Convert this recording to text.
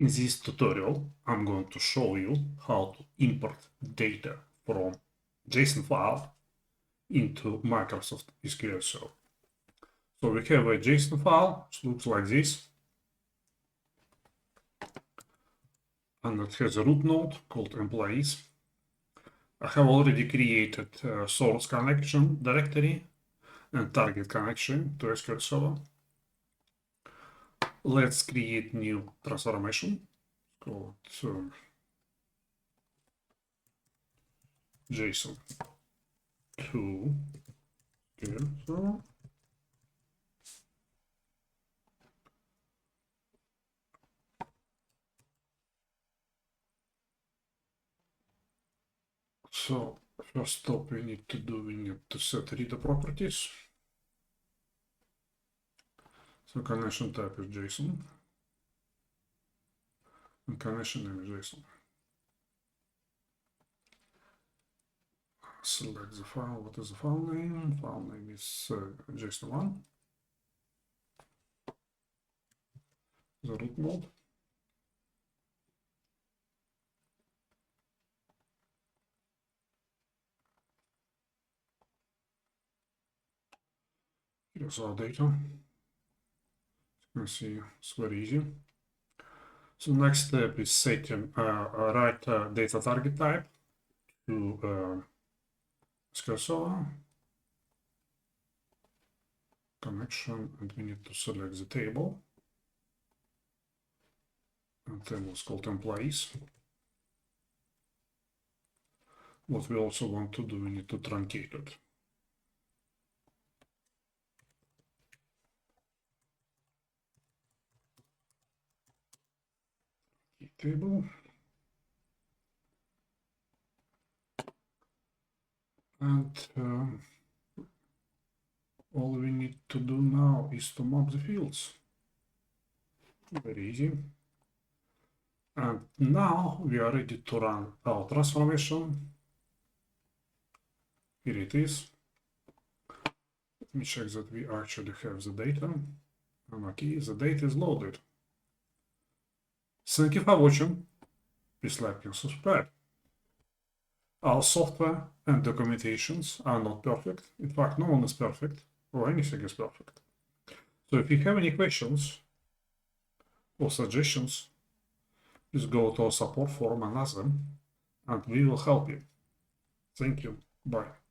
In this tutorial, I'm going to show you how to import data from JSON file into Microsoft SQL Server. So we have a JSON file, which looks like this, and it has a root node called employees. I have already created a source connection directory and target connection to SQL Server. Let's create new transformation called JSON to SQL Server. So first step we need to set reader properties. So connection type is JSON and connection name is JSON. Select the file. What is the file name? File name is JSON1. The root node. Here's our data. You can see it's very easy. So next step is setting right data target type to SQL Server connection, and we need to select the table. And table is called employees. What we also want to do, we need to truncate it. Table. And all we need to do now is to map the fields. Very easy. And now we are ready to run our transformation. Here it is. Let me check that we actually have the data. And okay, the data is loaded. Thank you for watching. Please like and subscribe. Our software and documentations are not perfect. In fact, no one is perfect, or anything is perfect. So if you have any questions or suggestions, please go to our support forum and ask them, and we will help you. Thank you. Bye.